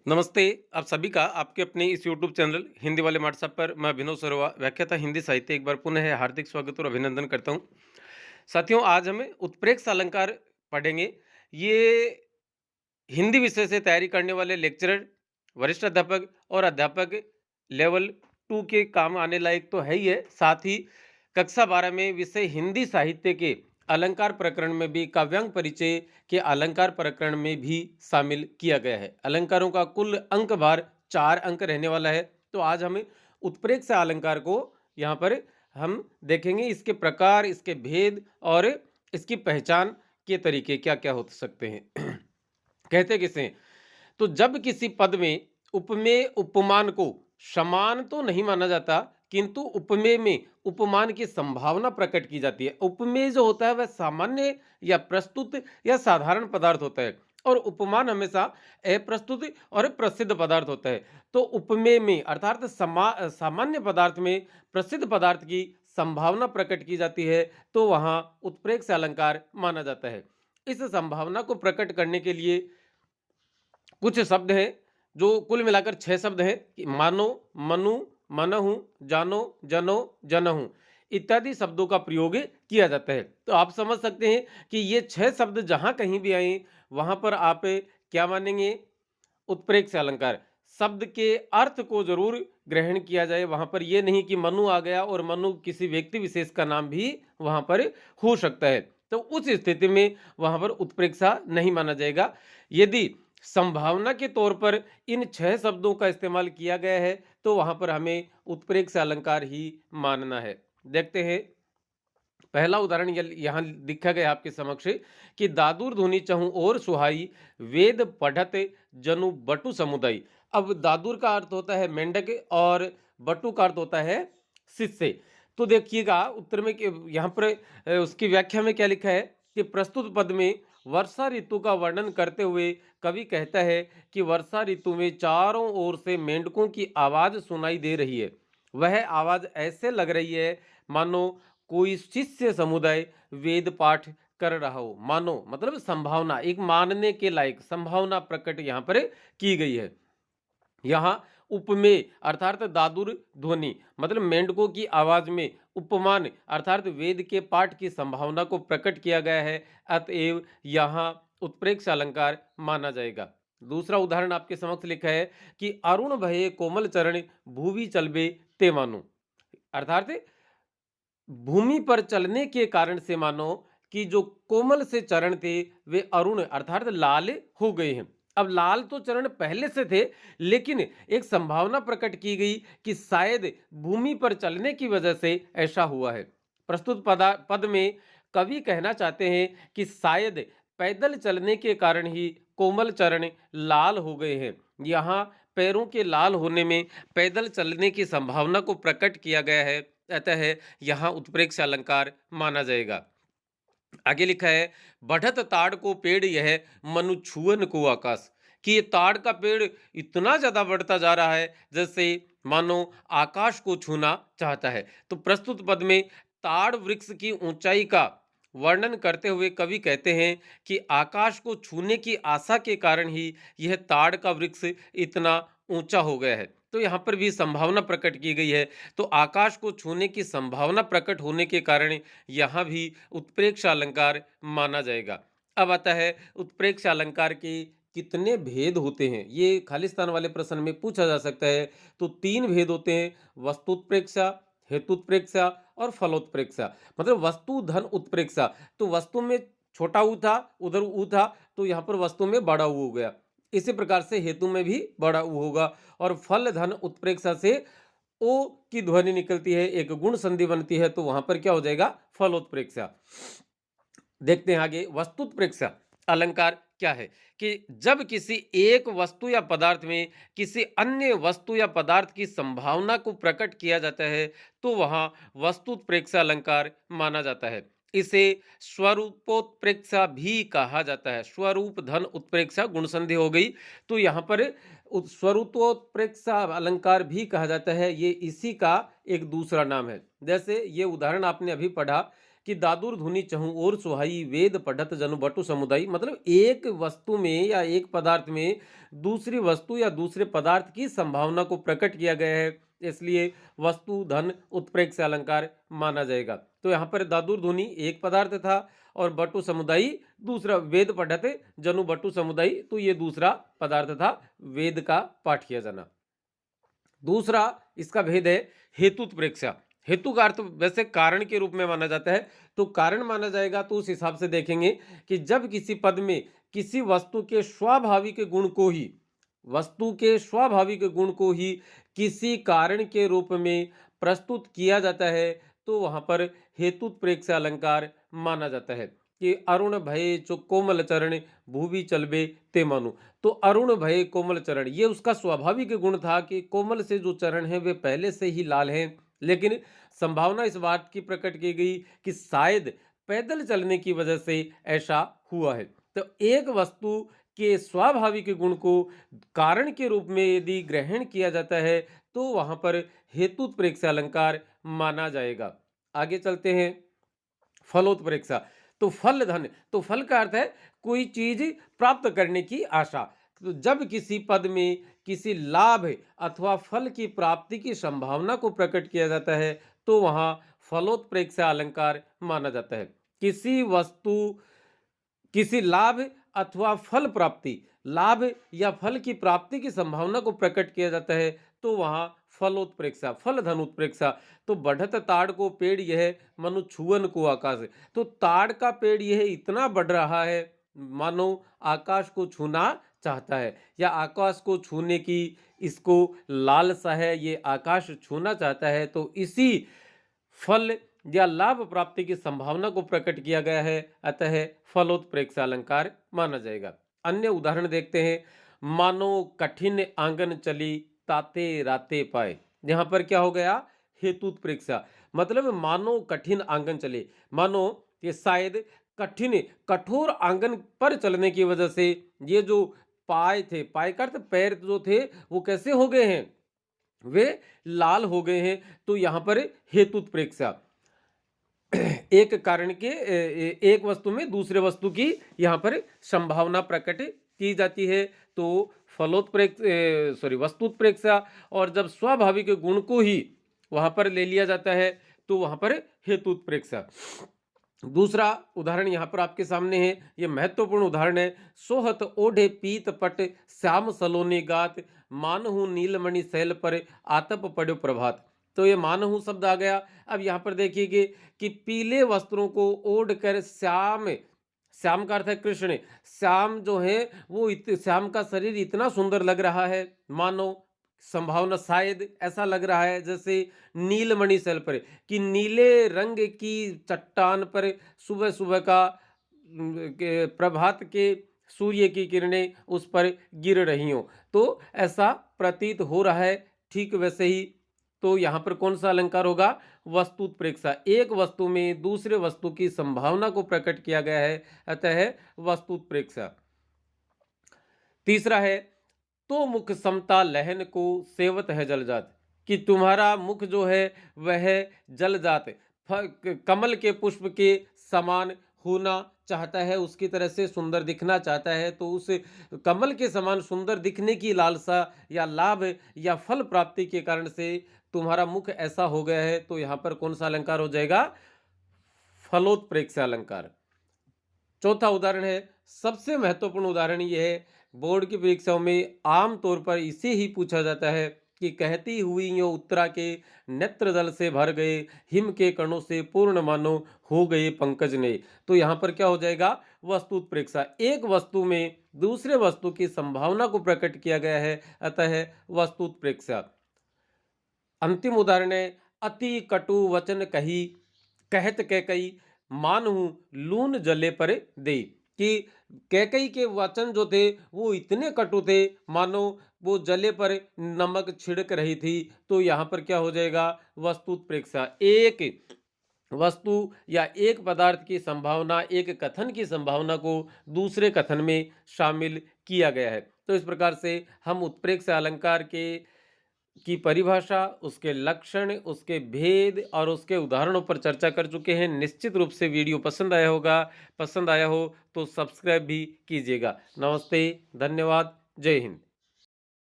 नमस्ते, आप सभी का आपके अपने इस यूट्यूब चैनल हिंदी वाले व्हाट्सएप पर मैं अभिनव सरोवा व्याख्याता हिंदी साहित्य एक बार पुनः हार्दिक स्वागत और अभिनंदन करता हूँ। साथियों, आज हमें उत्प्रेक्षा अलंकार पढ़ेंगे। ये हिंदी विषय से तैयारी करने वाले लेक्चरर, वरिष्ठ अध्यापक और अध्यापक लेवल 2 के काम आने लायक तो है ही है, साथ ही कक्षा 12 में विषय हिंदी साहित्य के अलंकार प्रकरण में भी काव्यांग परिचय के अलंकार प्रकरण में भी शामिल किया गया है। अलंकारों का कुल अंक भार 4 अंक रहने वाला है। तो आज हमें उत्प्रेक्षा अलंकार को यहाँ पर हम देखेंगे, इसके प्रकार, इसके भेद और इसकी पहचान के तरीके क्या-क्या हो सकते हैं। कहते किसे हैं? तो जब किसी पद में उपमेय उपमान को समान तो नहीं माना जाता, किंतु उपमेय में उपमान की संभावना प्रकट की जाती है। उपमेय जो होता है वह सामान्य या प्रस्तुत या साधारण पदार्थ होता है, और उपमान हमेशा अप्रस्तुत और प्रसिद्ध पदार्थ होता है। तो उपमेय में अर्थात सामान्य पदार्थ में प्रसिद्ध पदार्थ की संभावना प्रकट की जाती है, तो वहां उत्प्रेक्ष अलंकार माना जाता है। इस संभावना को प्रकट करने के लिए कुछ शब्द हैं, जो कुल मिलाकर 6 शब्द हैं कि मानो, मनु, मनहु, जानो, जनो, जनहु इत्यादि शब्दों का प्रयोग किया जाता है। तो आप समझ सकते हैं कि ये 6 शब्द जहाँ कहीं भी आएँ, वहाँ पर आप क्या मानेंगे? उत्प्रेक्ष अलंकार। शब्द के अर्थ को ज़रूर ग्रहण किया जाए, वहाँ पर ये नहीं कि मनु आ गया और मनु किसी व्यक्ति विशेष का नाम भी वहाँ पर हो सकता है। तो उस स्थिति में वहाँ पर उत्प्रेक्षा नहीं माना जाएगा। यदि संभावना के तौर पर इन 6 शब्दों का इस्तेमाल किया गया है, तो वहाँ पर हमें उत्प्रेक्ष अलंकार ही मानना है। देखते हैं, पहला उदाहरण यहाँ लिखा गया आपके समक्ष कि दादुर धुनि चहु और सुहाई, वेद पढ़त जनु बटु समुदाय। अब दादुर का अर्थ होता है मेंढक और बटु का अर्थ होता है शिष्य। तो देखिएगा उत्तर में कि यहाँ पर उसकी व्याख्या में क्या लिखा है कि प्रस्तुत पद में वर्षा ऋतु का वर्णन करते हुए कवि कहता है कि वर्षा ऋतु में चारों ओर से मेंढकों की आवाज सुनाई दे रही है। वह आवाज ऐसे लग रही है मानो कोई शिष्य समुदाय वेद पाठ कर रहा हो। मानो मतलब संभावना, एक मानने के लायक संभावना प्रकट यहाँ पर की गई है। यहाँ उपमेय अर्थात दादुर ध्वनि मतलब मेंढकों की आवाज में उपमान अर्थात वेद के पाठ की संभावना को प्रकट किया गया है, अतएव यहाँ उत्प्रेक्ष अलंकार माना जाएगा। दूसरा उदाहरण आपके समक्ष लिखा है कि अरुण भये कोमल चरण भूवि चलबे ते मानो। अर्थात भूमि पर चलने के कारण से मानो कि जो कोमल से चरण थे वे अरुण अर्थात लाल हो गए हैं। अब लाल तो चरण पहले से थे, लेकिन एक संभावना प्रकट की गई कि शायद भूमि पर चलने की वजह से ऐसा हुआ है। प्रस्तुत पद में कवि कहना चाहते हैं कि शायद पैदल चलने के कारण ही कोमल चरण लाल हो गए हैं। यहाँ पैरों के लाल होने में पैदल चलने की संभावना को प्रकट किया गया है, अतः यहाँ उत्प्रेक्ष अलंकार माना जाएगा। आगे लिखा है बढ़त ताड़ को पेड़ यह मनु छुअन को आकाश, कि ये ताड़ का पेड़ इतना ज्यादा बढ़ता जा रहा है जैसे मानो आकाश को छूना चाहता है। तो प्रस्तुत पद में ताड़ वृक्ष की ऊंचाई का वर्णन करते हुए कवि कहते हैं कि आकाश को छूने की आशा के कारण ही यह ताड़ का वृक्ष इतना ऊंचा हो गया है। तो यहाँ पर भी संभावना प्रकट की गई है। तो आकाश को छूने की संभावना प्रकट होने के कारण यहाँ भी उत्प्रेक्ष अलंकार माना जाएगा। अब आता है उत्प्रेक्ष अलंकार के कितने भेद होते हैं, ये खालिस्तान वाले प्रश्न में पूछा जा सकता है। तो 3 भेद होते हैं, वस्तुत्प्रेक्षा, हेतुत्प्रेक्षा और फलोत्प्रेक्षा। मतलब वस्तु धन उत्प्रेक्षा। तो वस्तु में छोटा ऊ था, उधर ऊ था, तो यहाँ पर वस्तु में बड़ा ऊ हो गया। इसी प्रकार से हेतु में भी बड़ा ऊ होगा। और फल धन उत्प्रेक्षा से ओ की ध्वनि निकलती है, एक गुण संधि बनती है, तो वहां पर क्या हो जाएगा? फलोत्प्रेक्षा। देखते हैं आगे वस्तुत्प्रेक्षा अलंकार क्या है कि जब किसी एक वस्तु या पदार्थ में किसी अन्य वस्तु या पदार्थ की संभावना को प्रकट किया जाता है, तो वहां वस्तुत्प्रेक्षा अलंकार माना जाता है। इसे स्वरूपोत्प्रेक्षा भी कहा जाता है। स्वरूप धन उत्प्रेक्षा गुण संधि हो गई, तो यहाँ पर स्वरूपोत्प्रेक्षा अलंकार भी कहा जाता है। ये इसी का एक दूसरा नाम है। जैसे ये उदाहरण आपने अभी पढ़ा कि दादुर धुनि चहु और सुहाई वेद पढ़त जनु बटु समुदाई, मतलब एक वस्तु में या एक पदार्थ में दूसरी वस्तु या दूसरे पदार्थ की संभावना को प्रकट किया गया है, इसलिए वस्तु धन उत्प्रेक्ष अलंकार माना जाएगा। तो यहाँ पर दादुर धुनि एक पदार्थ था और बटु समुदायी दूसरा, वेद पढ़त जनु बटु समुदायी, तो ये दूसरा पदार्थ था, वेद का पाठ किया जाना। दूसरा इसका भेद है हेतुत्प्रेक्षा। हेतु का अर्थ वैसे कारण के रूप में माना जाता है, तो कारण माना जाएगा तो उस हिसाब से देखेंगे कि जब किसी पद में किसी वस्तु के स्वाभाविक गुण को ही, वस्तु के स्वाभाविक गुण को ही किसी कारण के रूप में प्रस्तुत किया जाता है, तो वहां पर हेतुत्प्रेक्षा अलंकार माना जाता है। कि अरुण भये जो कोमल चरण भूवि चलबे ते मानु, तो अरुण भय कोमल चरण, ये उसका स्वाभाविक गुण था कि कोमल से जो चरण है वे पहले से ही लाल हैं, लेकिन संभावना इस बात की प्रकट की गई कि शायद पैदल चलने की वजह से ऐसा हुआ है। तो एक वस्तु के स्वाभाविक गुण को कारण के रूप में यदि ग्रहण किया जाता है तो वहां पर हेतुत्प्रेक्षा अलंकार माना जाएगा। आगे चलते हैं, फलोत्प्रेक्षा। तो फल धन, तो फल का अर्थ है कोई चीज प्राप्त करने की आशा। तो जब किसी पद में किसी लाभ अथवा फल की प्राप्ति की संभावना को प्रकट किया जाता है तो वहां फलोत्प्रेक्षा अलंकार माना जाता है। किसी वस्तु, किसी लाभ अथवा फल प्राप्ति, लाभ या फल की प्राप्ति की संभावना को प्रकट किया जाता है तो वहां फलोत्प्रेक्षा, फल धन उत्प्रेक्षा। तो बढ़त ताड़ को पेड़ यह मनु छुअन को आकाश, तो ताड़ का पेड़ यह इतना बढ़ रहा है मानो आकाश को छूना चाहता है, या आकाश को छूने की इसको लालसा है, ये आकाश छूना चाहता है, तो इसी फल या लाभ प्राप्ति की संभावना को प्रकट किया गया है, अतः फलोत्प्रेक्षा अलंकार माना जाएगा। अन्य उदाहरण देखते हैं, मानो कठिन आंगन चली ताते राते पाए। यहां पर क्या हो गया, हेतुत्प्रेक्षा, मतलब मानो कठिन आंगन चले, मानो ये शायद कठिन कठोर आंगन पर चलने की वजह से ये जो पाय थे, पाय का अर्थ पैर जो थे, वो कैसे हो गए हैं, वे लाल हो गए हैं। तो यहां पर हेतुत्प्रेक्षा, एक कारण के एक वस्तु में दूसरे वस्तु की यहां पर संभावना प्रकट की जाती है, तो वस्तुत्प्रेक्षा। और जब स्वाभाविक गुण को ही वहां पर ले लिया जाता है तो वहां पर हेतुत्प्रेक्षा। दूसरा उदाहरण यहां पर आपके सामने है, यह महत्वपूर्ण उदाहरण है, सोहत ओढ़े पीत पट श्याम सलोनी गात मानहु नीलमणि शैल पर आतप पड़ो प्रभात। तो ये मानहु शब्द आ गया। अब यहां पर देखिए कि पीले वस्त्रों को ओढ़ कर श्याम, श्याम का अर्थ है कृष्ण, श्याम जो है वो श्याम का शरीर इतना सुंदर लग रहा है, मानो संभावना शायद ऐसा लग रहा है जैसे नीलमणि शैल पर, कि नीले रंग की चट्टान पर सुबह सुबह का प्रभात के सूर्य की किरणें उस पर गिर रही हो, तो ऐसा प्रतीत हो रहा है। ठीक वैसे ही तो यहां पर कौन सा अलंकार होगा, वस्तुत्प्रेक्षा, एक वस्तु में दूसरे वस्तु की संभावना को प्रकट किया गया है, अतः वस्तुत्प्रेक्षा। तीसरा है, तो मुख समता लहन को सेवत है जलजात, कि तुम्हारा मुख जो है वह जलजात, कमल के पुष्प के समान होना चाहता है, उसकी तरह से सुंदर दिखना चाहता है, तो उस कमल के समान सुंदर दिखने की लालसा या लाभ या फल प्राप्ति के कारण से तुम्हारा मुख ऐसा हो गया है, तो यहां पर कौन सा अलंकार हो जाएगा, फलोत्प्रेक्षा अलंकार। चौथा उदाहरण है, सबसे महत्वपूर्ण उदाहरण यह है, बोर्ड की परीक्षाओं में आमतौर पर इसे ही पूछा जाता है कि कहती हुई यो उत्तरा के नेत्र जल से भर गए हिम के कणों से पूर्ण मानो हो गए पंकज ने। तो यहां पर क्या हो जाएगा, वस्तुत्प्रेक्षा, एक वस्तु में दूसरे वस्तु की संभावना को प्रकट किया गया है, अतः वस्तुत्प्रेक्षा। अंतिम उदाहरण है, अति कटु वचन कही कहत कैकई मानहु लून जले पर दे, कि कैकई के वचन जो थे वो इतने कटु थे मानो वो जले पर नमक छिड़क रही थी, तो यहां पर क्या हो जाएगा, वस्तुत्प्रेक्षा, एक वस्तु या एक पदार्थ की संभावना, एक कथन की संभावना को दूसरे कथन में शामिल किया गया है। तो इस प्रकार से हम उत्प्रेक्षा अलंकार के की परिभाषा, उसके लक्षण, उसके भेद और उसके उदाहरणों पर चर्चा कर चुके हैं। निश्चित रूप से वीडियो पसंद आया होगा, पसंद आया हो तो सब्सक्राइब भी कीजिएगा। नमस्ते, धन्यवाद, जय हिंद।